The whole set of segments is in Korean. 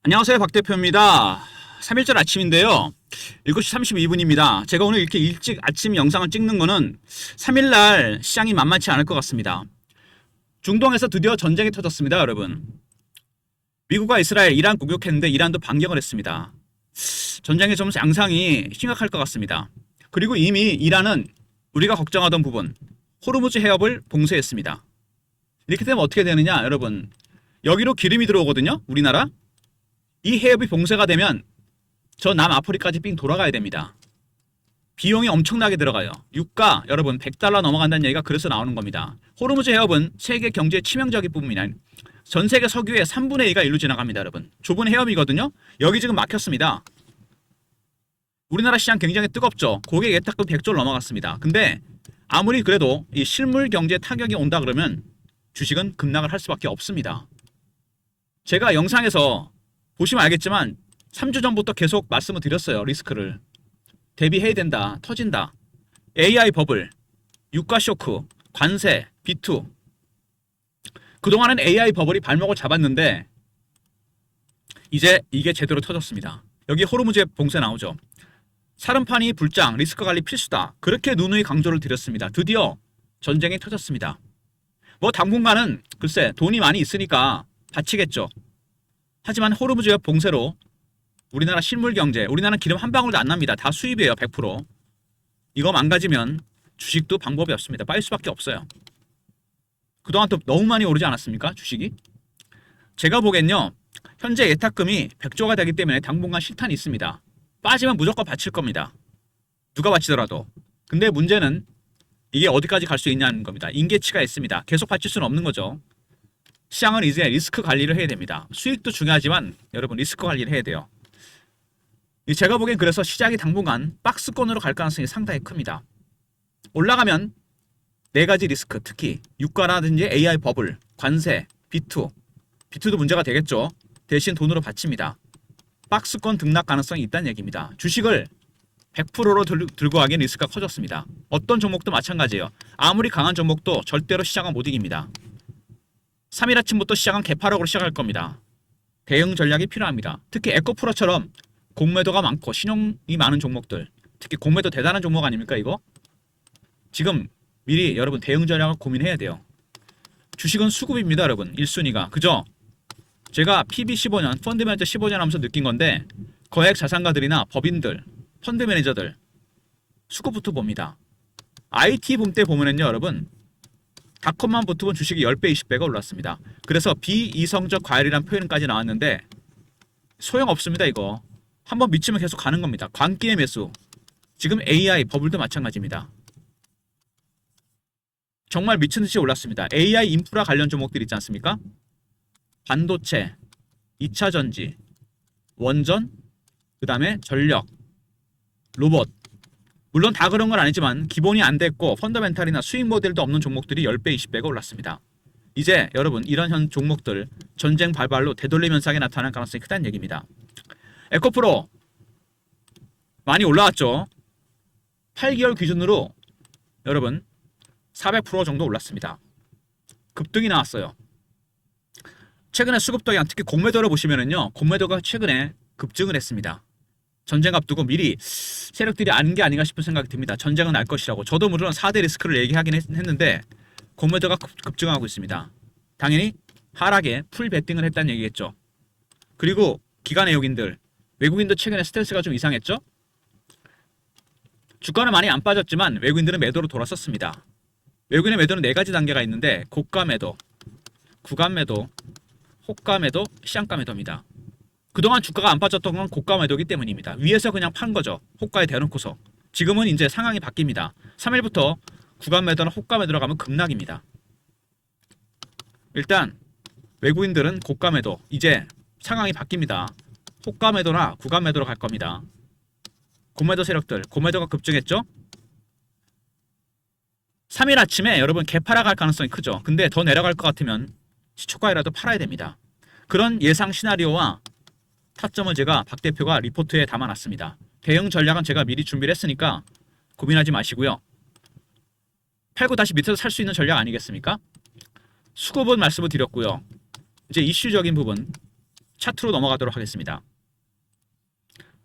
안녕하세요. 박 대표입니다. 3일절 아침인데요. 7시 32분입니다. 제가 오늘 이렇게 일찍 아침 영상을 찍는 거는 3일날 시장이 만만치 않을 것 같습니다. 중동에서 드디어 전쟁이 터졌습니다, 여러분. 미국과 이스라엘, 이란 공격했는데 이란도 반격을 했습니다. 전쟁의 좀 양상이 심각할 것 같습니다. 그리고 이미 이란은 우리가 걱정하던 부분, 호르무즈 해협을 봉쇄했습니다. 이렇게 되면 어떻게 되느냐, 여러분. 여기로 기름이 들어오거든요, 우리나라. 이 해협이 봉쇄가 되면 저 남아프리카까지 삥 돌아가야 됩니다. 비용이 엄청나게 들어가요. 유가 여러분 100달러 넘어간다는 얘기가 그래서 나오는 겁니다. 호르무즈 해협은 세계 경제의 치명적인 부분이나 전 세계 석유의 3분의 2가 일로 지나갑니다. 여러분 좁은 해협이거든요. 여기 지금 막혔습니다. 우리나라 시장 굉장히 뜨겁죠. 고객 예탁금 100조를 넘어갔습니다. 근데 아무리 그래도 이 실물 경제에 타격이 온다 그러면 주식은 급락을 할 수밖에 없습니다. 제가 영상에서 보시면 알겠지만 3주 전부터 계속 말씀을 드렸어요. 리스크를. 대비해야 된다. 터진다. AI 버블, 유가 쇼크, 관세, B2. 그동안은 AI 버블이 발목을 잡았는데 이제 이게 제대로 터졌습니다. 여기 호르무즈 봉쇄 나오죠. 사름판이 불장, 리스크 관리 필수다. 그렇게 누누이 강조를 드렸습니다. 드디어 전쟁이 터졌습니다. 뭐 당분간은 글쎄 돈이 많이 있으니까 바치겠죠. 하지만 호르무즈 해협 봉쇄로 우리나라 실물 경제, 우리나라는 기름 한 방울도 안 납니다. 다 수입이에요, 100%. 이거 망가지면 주식도 방법이 없습니다. 빠질 수밖에 없어요. 그동안 또 너무 많이 오르지 않았습니까, 주식이? 제가 보기엔요, 현재 예탁금이 100조가 되기 때문에 당분간 실탄이 있습니다. 빠지면 무조건 바칠 겁니다. 누가 바치더라도. 근데 문제는 이게 어디까지 갈 수 있냐는 겁니다. 임계치가 있습니다. 계속 바칠 수는 없는 거죠. 시장은 이제 리스크 관리를 해야 됩니다. 수익도 중요하지만 여러분 리스크 관리를 해야 돼요. 제가 보기엔 그래서 시장이 당분간 박스권으로 갈 가능성이 상당히 큽니다. 올라가면 네 가지 리스크, 특히 유가라든지 AI 버블, 관세, B2. B2도 문제가 되겠죠. 대신 돈으로 바칩니다. 박스권 등락 가능성이 있다는 얘기입니다. 주식을 100%로 들고 가기엔 리스크가 커졌습니다. 어떤 종목도 마찬가지예요. 아무리 강한 종목도 절대로 시장은 못 이깁니다. 3일 아침부터 시장은 개파락으로 시작할 겁니다. 대응 전략이 필요합니다. 특히 에코프로처럼 공매도가 많고 신용이 많은 종목들, 특히 공매도 대단한 종목 아닙니까 이거? 지금 미리 여러분 대응 전략을 고민해야 돼요. 주식은 수급입니다 여러분. 1순위가. 그죠? 제가 PB 15년, 펀드 매니저 15년 하면서 느낀 건데 거액 자산가들이나 법인들, 펀드 매니저들 수급부터 봅니다. IT 붐 때 보면은요 여러분, 닷컴만 붙으면 주식이 10배, 20배가 올랐습니다. 그래서 비이성적 과열이라는 표현까지 나왔는데 소용없습니다 이거. 한번 미치면 계속 가는 겁니다. 광기의 매수. 지금 AI 버블도 마찬가지입니다. 정말 미친 듯이 올랐습니다. AI 인프라 관련 종목들 있지 않습니까? 반도체, 2차 전지, 원전, 그 다음에 전력, 로봇. 물론 다 그런 건 아니지만 기본이 안 됐고 펀더멘탈이나 수익 모델도 없는 종목들이 10배, 20배가 올랐습니다. 이제 여러분 이런 현 종목들 전쟁 발발로 되돌림 현상이 나타날 가능성이 크다는 얘기입니다. 에코프로 많이 올라왔죠. 8개월 기준으로 여러분 400% 정도 올랐습니다. 급등이 나왔어요. 최근에 수급 동향, 특히 공매도를 보시면은요, 공매도가 최근에 급증을 했습니다. 전쟁 앞두고 미리 세력들이 아는 게 아닌가 싶은 생각이 듭니다. 전쟁은 날 것이라고. 저도 물론 4대 리스크를 얘기하긴 했는데 공매도가 급증하고 있습니다. 당연히 하락에 풀 베팅을 했다는 얘기겠죠. 그리고 기관 외국인들, 외국인도 최근에 스탠스가 좀 이상했죠. 주가는 많이 안 빠졌지만 외국인들은 매도로 돌아섰습니다. 외국인의 매도는 네 가지 단계가 있는데 고가 매도, 구간 매도, 호가 매도, 시장가 매도입니다. 그동안 주가가 안 빠졌던 건 고가 매도기 때문입니다. 위에서 그냥 판 거죠. 호가에 대놓고서. 지금은 이제 상황이 바뀝니다. 3일부터 구간 매도나 호가 매도로 가면 급락입니다. 일단 외국인들은 고가 매도, 이제 상황이 바뀝니다. 호가 매도나 구간 매도로 갈 겁니다. 공매도 세력들, 공매도가 급증했죠? 3일 아침에 여러분 개파락 갈 가능성이 크죠. 근데 더 내려갈 것 같으면 시초가에라도 팔아야 됩니다. 그런 예상 시나리오와 타점을 제가 박 대표가 리포트에 담아놨습니다. 대응 전략은 제가 미리 준비를 했으니까 고민하지 마시고요. 팔고 다시 밑에서 살 수 있는 전략 아니겠습니까? 수급은 말씀을 드렸고요. 이제 이슈적인 부분, 차트로 넘어가도록 하겠습니다.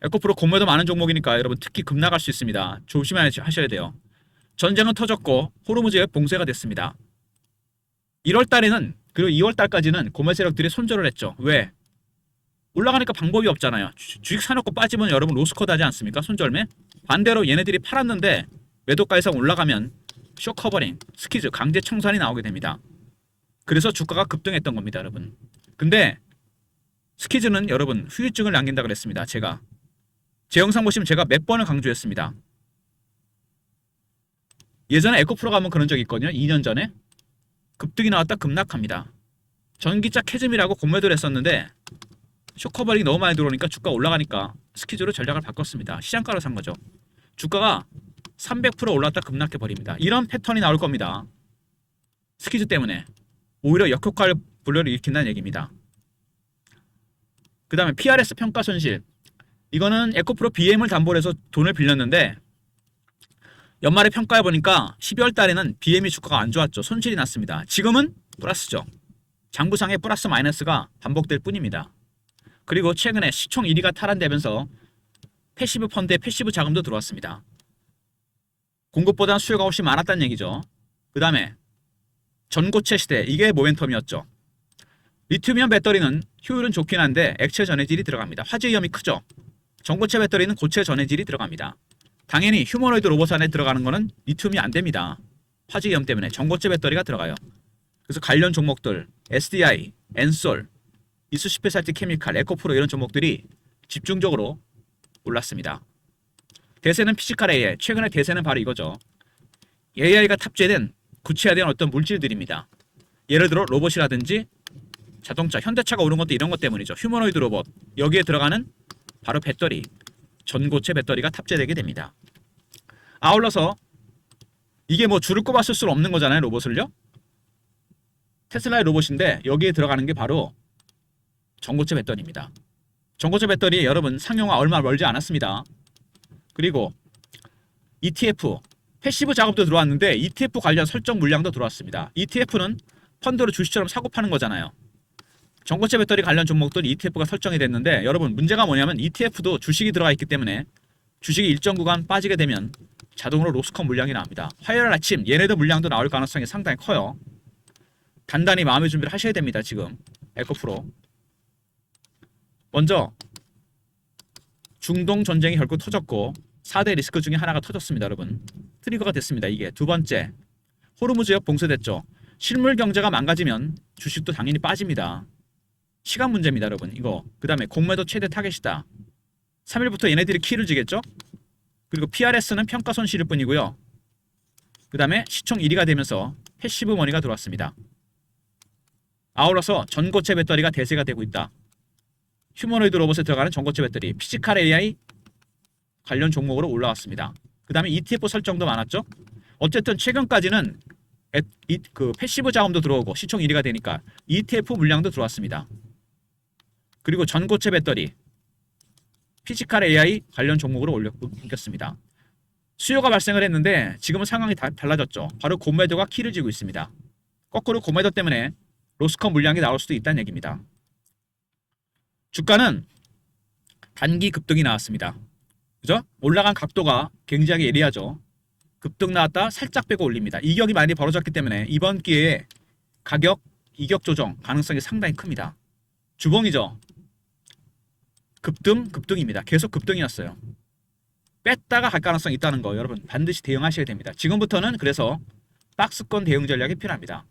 에코프로 공매도 많은 종목이니까 여러분 특히 급락할 수 있습니다. 조심하셔야 돼요. 전쟁은 터졌고 호르무즈에 봉쇄가 됐습니다. 1월 달에는 그리고 2월 달까지는 고매 세력들이 손절을 했죠. 왜? 올라가니까 방법이 없잖아요. 주식 사놓고 빠지면 여러분 로스코드 하지 않습니까? 손절매? 반대로 얘네들이 팔았는데 매도가 이상 올라가면 쇼커버링, 스퀴즈, 강제 청산이 나오게 됩니다. 그래서 주가가 급등했던 겁니다, 여러분. 근데 스퀴즈는 여러분 후유증을 남긴다 그랬습니다. 제 영상 보시면 제가 몇 번을 강조했습니다. 예전에 에코프로가 한번 그런 적이 있거든요. 2년 전에 급등이 나왔다 급락합니다. 전기차 캐즘이라고 공매도를 했었는데 쇼커버링이 너무 많이 들어오니까 주가 올라가니까 스퀴즈로 전략을 바꿨습니다. 시장가로 산 거죠. 주가가 300% 올랐다 급락해버립니다. 이런 패턴이 나올 겁니다. 스퀴즈 때문에 오히려 역효과를 불러를 일으킨다는 얘기입니다. 그 다음에 PRS 평가 손실. 이거는 에코프로 BM을 담보로 해서 돈을 빌렸는데 연말에 평가해보니까 12월 달에는 BM이 주가가 안 좋았죠. 손실이 났습니다. 지금은 플러스죠. 장부상의 플러스 마이너스가 반복될 뿐입니다. 그리고 최근에 시총 1위가 탈환되면서 패시브 펀드에 패시브 자금도 들어왔습니다. 공급보다 수요가 훨씬 많았다는 얘기죠. 그 다음에 전고체 시대, 이게 모멘텀이었죠. 리튬이온 배터리는 효율은 좋긴 한데 액체 전해질이 들어갑니다. 화재 위험이 크죠. 전고체 배터리는 고체 전해질이 들어갑니다. 당연히 휴머노이드 로봇 안에 들어가는 거는 리튬이 안 됩니다. 화재 위험 때문에 전고체 배터리가 들어가요. 그래서 관련 종목들 SDI, 엔솔, 이수스페셜티 케미칼, 에코프로 이런 종목들이 집중적으로 올랐습니다. 대세는 피지컬 AI, 최근에 대세는 바로 이거죠. AI가 탑재된 구체화된 어떤 물질들입니다. 예를 들어 로봇이라든지 자동차, 현대차가 오른 것도 이런 것 때문이죠. 휴머노이드 로봇, 여기에 들어가는 바로 배터리, 전고체 배터리가 탑재되게 됩니다. 아울러서 이게 뭐 줄을 꼽아 쓸 수는 없는 거잖아요, 로봇을요. 테슬라의 로봇인데 여기에 들어가는 게 바로 전고체 배터리입니다. 전고체 배터리 여러분 상용화 얼마 멀지 않았습니다. 그리고 ETF, 패시브 작업도 들어왔는데 ETF 관련 설정 물량도 들어왔습니다. ETF는 펀드로 주식처럼 사고 파는 거잖아요. 전고체 배터리 관련 종목들 ETF가 설정이 됐는데 여러분 문제가 뭐냐면 ETF도 주식이 들어가 있기 때문에 주식이 일정 구간 빠지게 되면 자동으로 로스컷 물량이 나옵니다. 화요일 아침 얘네들 물량도 나올 가능성이 상당히 커요. 단단히 마음의 준비를 하셔야 됩니다. 지금 에코프로 먼저 중동 전쟁이 결국 터졌고 4대 리스크 중에 하나가 터졌습니다. 여러분 트리거가 됐습니다. 이게 두 번째 호르무즈역 봉쇄됐죠. 실물 경제가 망가지면 주식도 당연히 빠집니다. 시간 문제입니다. 여러분 이거 그 다음에 공매도 최대 타겟이다. 3일부터 얘네들이 키를 쥐겠죠. 그리고 PRS는 평가 손실일 뿐이고요. 그 다음에 시총 1위가 되면서 패시브 머니가 들어왔습니다. 아울러서 전고체 배터리가 대세가 되고 있다. 휴머노이드 로봇에 들어가는 전고체 배터리, 피지컬 AI 관련 종목으로 올라왔습니다. 그 다음에 ETF 설정도 많았죠. 어쨌든 최근까지는 그 패시브 자금도 들어오고 시총 1위가 되니까 ETF 물량도 들어왔습니다. 그리고 전고체 배터리, 피지컬 AI 관련 종목으로 옮겼습니다. 수요가 발생을 했는데 지금은 상황이 달라졌죠. 바로 고매도가 키를 쥐고 있습니다. 거꾸로 고매도 때문에 로스컷 물량이 나올 수도 있다는 얘기입니다. 주가는 단기 급등이 나왔습니다. 그죠? 올라간 각도가 굉장히 예리하죠. 급등 나왔다 살짝 빼고 올립니다. 이격이 많이 벌어졌기 때문에 이번 기회에 가격 이격 조정 가능성이 상당히 큽니다. 주봉이죠. 급등입니다. 계속 급등이었어요. 뺐다가 갈 가능성이 있다는 거 여러분 반드시 대응하셔야 됩니다. 지금부터는 그래서 박스권 대응 전략이 필요합니다.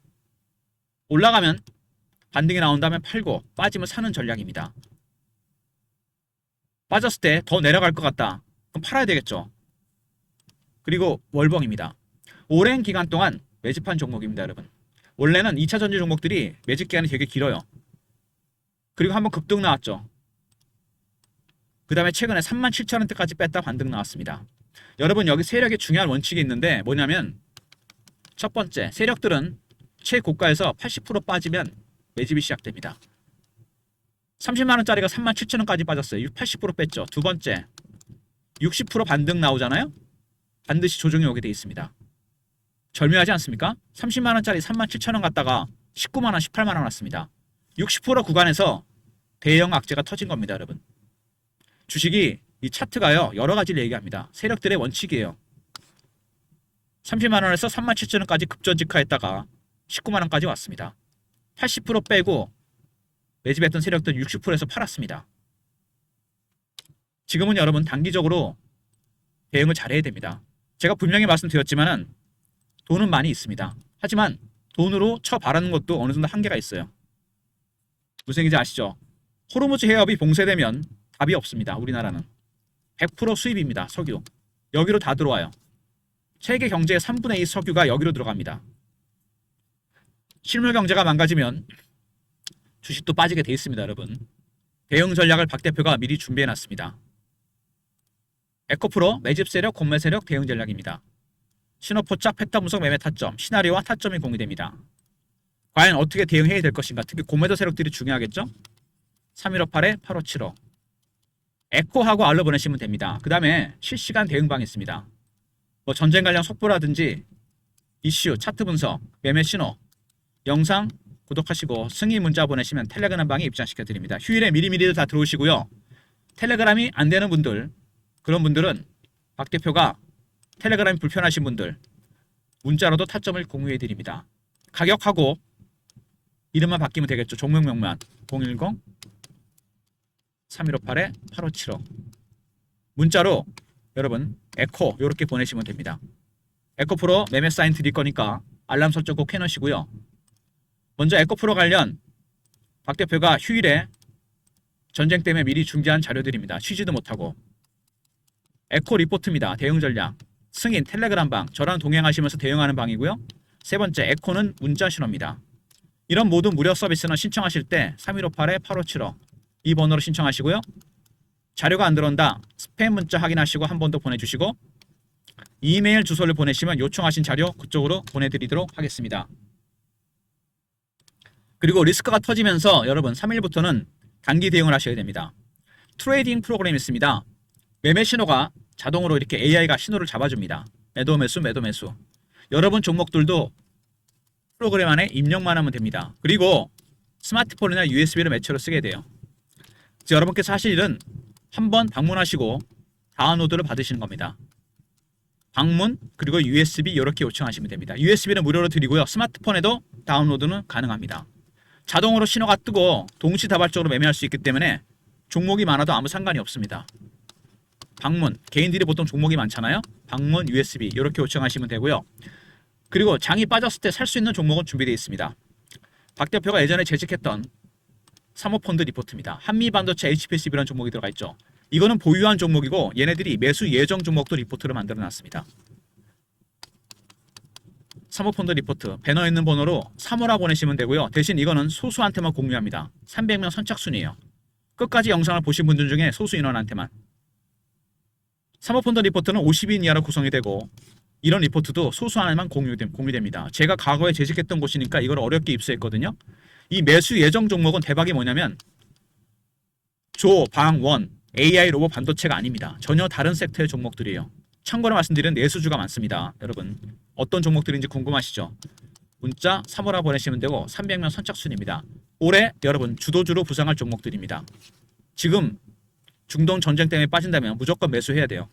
올라가면 반등이 나온다면 팔고 빠지면 사는 전략입니다. 빠졌을 때 더 내려갈 것 같다. 그럼 팔아야 되겠죠. 그리고 월봉입니다. 오랜 기간 동안 매집한 종목입니다. 여러분 원래는 2차 전지 종목들이 매집 기간이 되게 길어요. 그리고 한번 급등 나왔죠. 그 다음에 최근에 37,000원대까지 뺐다 반등 나왔습니다. 여러분 여기 세력의 중요한 원칙이 있는데 뭐냐면 첫 번째 세력들은 최고가에서 80% 빠지면 매집이 시작됩니다. 30만원짜리가 37,000원까지 빠졌어요. 80% 뺐죠. 두 번째 60% 반등 나오잖아요. 반드시 조정이 오게 돼 있습니다. 절묘하지 않습니까? 30만원짜리 37,000원 갔다가 19만원, 18만원 왔습니다. 60% 구간에서 대형 악재가 터진 겁니다, 여러분. 주식이 이 차트가요 여러 가지를 얘기합니다. 세력들의 원칙이에요. 30만 원에서 3만 7천 원까지 급전직하했다가 19만 원까지 왔습니다. 80% 빼고 매집했던 세력들 60%에서 팔았습니다. 지금은 여러분 단기적으로 대응을 잘해야 됩니다. 제가 분명히 말씀드렸지만은 돈은 많이 있습니다. 하지만 돈으로 쳐 바라는 것도 어느 정도 한계가 있어요. 무슨 얘기인지 아시죠? 호르무즈 해협이 봉쇄되면 답이 없습니다. 우리나라는 100% 수입입니다. 석유. 여기로 다 들어와요. 세계 경제의 3분의 2 석유가 여기로 들어갑니다. 실물 경제가 망가지면 주식도 빠지게 돼 있습니다, 여러분. 대응 전략을 박 대표가 미리 준비해 놨습니다. 에코프로 매집 세력, 공매 세력 대응 전략입니다. 신호포착, 패턴 분석, 매매 타점, 시나리오와 타점이 공유됩니다. 과연 어떻게 대응해야 될 것인가? 특히 공매도 세력들이 중요하겠죠? 3158에 8575 에코하고 알로 보내시면 됩니다. 그 다음에 실시간 대응방이 있습니다. 뭐 전쟁 관련 속보라든지 이슈, 차트 분석, 매매 신호, 영상 구독하시고 승인 문자 보내시면 텔레그램 방에 입장시켜 드립니다. 휴일에 미리미리 다 들어오시고요. 텔레그램이 안 되는 분들, 그런 분들은 박 대표가 텔레그램이 불편하신 분들 문자로도 타점을 공유해 드립니다. 가격하고 이름만 바뀌면 되겠죠. 종목명만 010 3158에 8575 문자로 여러분 에코 이렇게 보내시면 됩니다. 에코프로 매매 사인 드릴 거니까 알람 설정 꼭 해놓으시고요. 먼저 에코프로 관련 박 대표가 휴일에 전쟁 때문에 미리 준비한 자료들입니다. 쉬지도 못하고 에코 리포트입니다. 대응 전략 승인 텔레그램 방 저랑 동행하시면서 대응하는 방이고요. 세 번째 에코는 문자 신호입니다. 이런 모든 무료 서비스는 신청하실 때 3158에 8575 이 번호로 신청하시고요. 자료가 안 들어온다. 스팸 문자 확인하시고 한 번 더 보내주시고 이메일 주소를 보내시면 요청하신 자료 그쪽으로 보내드리도록 하겠습니다. 그리고 리스크가 터지면서 여러분 3일부터는 단기 대응을 하셔야 됩니다. 트레이딩 프로그램이 있습니다. 매매 신호가 자동으로 이렇게 AI가 신호를 잡아줍니다. 매도 매수 매도 매수. 여러분 종목들도 프로그램 안에 입력만 하면 됩니다. 그리고 스마트폰이나 USB로 매체로 쓰게 돼요. 여러분께서 하실 일은 한번 방문하시고 다운로드를 받으시는 겁니다. 방문 그리고 USB 이렇게 요청하시면 됩니다. USB는 무료로 드리고요. 스마트폰에도 다운로드는 가능합니다. 자동으로 신호가 뜨고 동시다발적으로 매매할 수 있기 때문에 종목이 많아도 아무 상관이 없습니다. 방문, 개인들이 보통 종목이 많잖아요. 방문, USB 이렇게 요청하시면 되고요. 그리고 장이 빠졌을 때 살 수 있는 종목은 준비되어 있습니다. 박 대표가 예전에 재직했던 사모펀드 리포트입니다. 한미반도체 HPCB라는 종목이 들어가 있죠. 이거는 보유한 종목이고 얘네들이 매수 예정 종목도 리포트를 만들어 놨습니다. 사모펀드 리포트 배너 있는 번호로 3호라 보내시면 되고요. 대신 이거는 소수한테만 공유합니다. 300명 선착순이에요. 끝까지 영상을 보신 분들 중에 소수 인원한테만. 사모펀드 리포트는 50인 이하로 구성이 되고 이런 리포트도 소수한테만 공유됩니다. 제가 과거에 재직했던 곳이니까 이걸 어렵게 입수했거든요. 이 매수 예정 종목은 대박이 뭐냐면 조, 방, 원, AI 로봇 반도체가 아닙니다. 전혀 다른 섹터의 종목들이에요. 참고로 말씀드리는 내수주가 많습니다. 여러분 어떤 종목들인지 궁금하시죠? 문자 3호라 보내시면 되고 300명 선착순입니다. 올해 여러분 주도주로 부상할 종목들입니다. 지금 중동 전쟁 때문에 빠진다면 무조건 매수해야 돼요.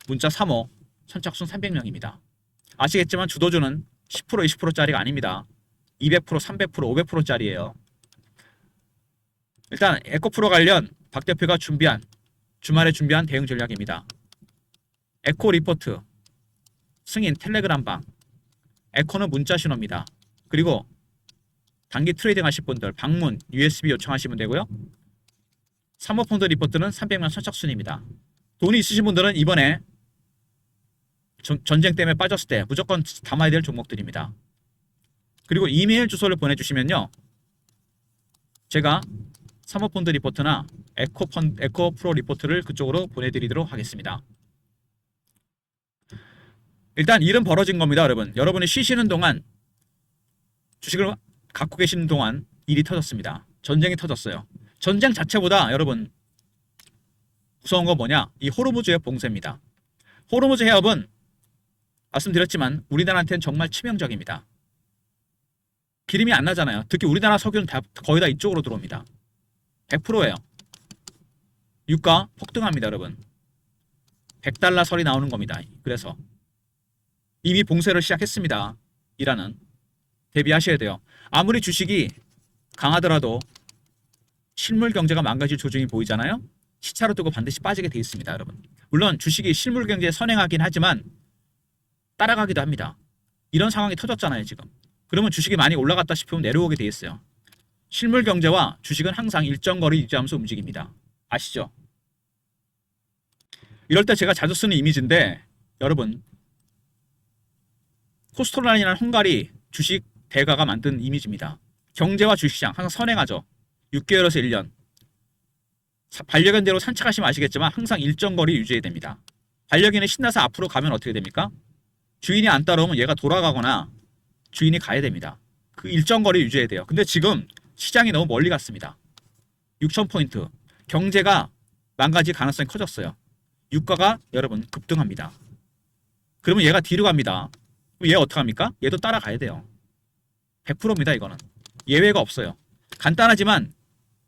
문자 3호 선착순 300명입니다. 아시겠지만 주도주는 10% 20%짜리가 아닙니다. 200%, 300%, 500%짜리예요. 일단 에코프로 관련 박 대표가 주말에 준비한 대응 전략입니다. 에코 리포트, 승인 텔레그램 방, 에코는 문자 신호입니다. 그리고 단기 트레이딩 하실 분들 방문, USB 요청하시면 되고요. 사모펀드 리포트는 300만 선착순입니다. 돈이 있으신 분들은 이번에 전쟁 때문에 빠졌을 때 무조건 담아야 될 종목들입니다. 그리고 이메일 주소를 보내주시면요. 제가 사모펀드 리포트나 에코프로 리포트를 그쪽으로 보내드리도록 하겠습니다. 일단 일은 벌어진 겁니다, 여러분. 여러분이 쉬시는 동안 주식을 갖고 계시는 동안 일이 터졌습니다. 전쟁이 터졌어요. 전쟁 자체보다 여러분 무서운 건 뭐냐? 이 호르무즈 해협 봉쇄입니다. 호르무즈 해협은 말씀드렸지만 우리나라한테는 정말 치명적입니다. 기름이 안 나잖아요. 특히 우리나라 석유는 거의 다 이쪽으로 들어옵니다. 100%예요. 유가 폭등합니다, 여러분. 100달러 설이 나오는 겁니다. 그래서 이미 봉쇄를 시작했습니다. 이라는 대비하셔야 돼요. 아무리 주식이 강하더라도 실물 경제가 망가질 조짐이 보이잖아요. 시차로 뜨고 반드시 빠지게 돼 있습니다, 여러분. 물론 주식이 실물 경제에 선행하긴 하지만 따라가기도 합니다. 이런 상황이 터졌잖아요, 지금. 그러면 주식이 많이 올라갔다 싶으면 내려오게 돼 있어요. 실물 경제와 주식은 항상 일정 거리 유지하면서 움직입니다. 아시죠? 이럴 때 제가 자주 쓰는 이미지인데 여러분, 코스토라니라는 헝가리 주식 대가가 만든 이미지입니다. 경제와 주식시장 항상 선행하죠. 6개월에서 1년. 반려견대로 산책하시면 아시겠지만 항상 일정 거리 유지해야 됩니다. 반려견이 신나서 앞으로 가면 어떻게 됩니까? 주인이 안 따라오면 얘가 돌아가거나 주인이 가야 됩니다. 그 일정 거리 유지해야 돼요. 근데 지금 시장이 너무 멀리 갔습니다. 6,000포인트. 경제가 망가질 가능성이 커졌어요. 유가가 여러분 급등합니다. 그러면 얘가 뒤로 갑니다. 그럼 얘 어떡합니까? 얘도 따라가야 돼요. 100%입니다. 이거는. 예외가 없어요. 간단하지만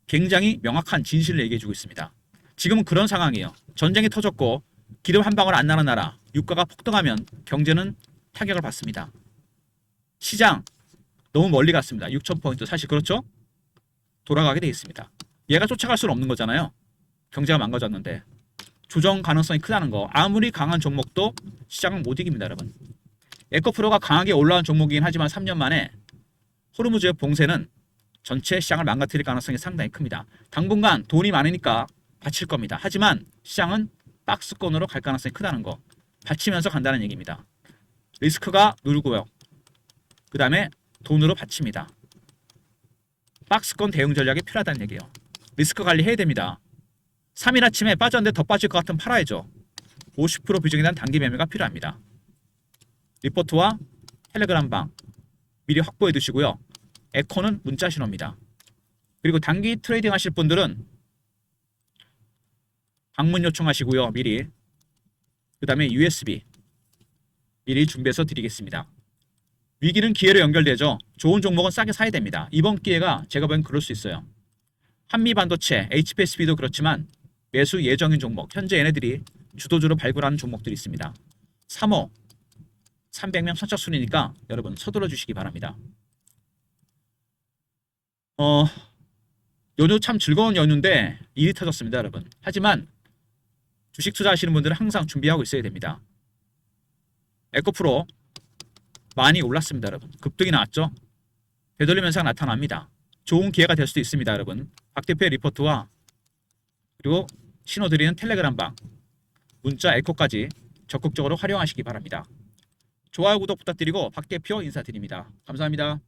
굉장히 명확한 진실을 얘기해주고 있습니다. 지금은 그런 상황이에요. 전쟁이 터졌고 기름 한 방울 안 나는 나라, 유가가 폭등하면 경제는 타격을 받습니다. 시장 너무 멀리 갔습니다. 6,000포인트 사실 그렇죠? 돌아가게 돼 있습니다. 얘가 쫓아갈 수는 없는 거잖아요. 경제가 망가졌는데. 조정 가능성이 크다는 거. 아무리 강한 종목도 시장은 못 이깁니다, 여러분. 에코프로가 강하게 올라온 종목이긴 하지만 3년 만에 호르무즈의 봉쇄는 전체 시장을 망가뜨릴 가능성이 상당히 큽니다. 당분간 돈이 많으니까 받칠 겁니다. 하지만 시장은 박스권으로 갈 가능성이 크다는 거. 받치면서 간다는 얘기입니다. 리스크가 누르고요. 그 다음에 돈으로 받칩니다. 박스권 대응 전략이 필요하다는 얘기예요. 리스크 관리해야 됩니다. 3일 아침에 빠졌는데 더 빠질 것 같으면 팔아야죠. 50% 비중에 대한 단기 매매가 필요합니다. 리포트와 텔레그램 방 미리 확보해 두시고요. 에코는 문자 신호입니다. 그리고 단기 트레이딩 하실 분들은 방문 요청하시고요. 미리. 그 다음에 USB 미리 준비해서 드리겠습니다. 위기는 기회로 연결되죠. 좋은 종목은 싸게 사야 됩니다. 이번 기회가 제가 보기엔 그럴 수 있어요. 한미반도체, HPSB도 그렇지만 매수 예정인 종목, 현재 얘네들이 주도주로 발굴하는 종목들이 있습니다. 3호 300명 선착순이니까 여러분 서둘러 주시기 바랍니다. 연휴 참 즐거운 연휴인데 일이 터졌습니다, 여러분. 하지만 주식 투자하시는 분들은 항상 준비하고 있어야 됩니다. 에코프로 많이 올랐습니다, 여러분. 급등이 나왔죠? 되돌림 현상 나타납니다. 좋은 기회가 될 수도 있습니다, 여러분. 박 대표의 리포트와 그리고 신호드리는 텔레그램 방, 문자 에코까지 적극적으로 활용하시기 바랍니다. 좋아요, 구독 부탁드리고 박 대표 인사드립니다. 감사합니다.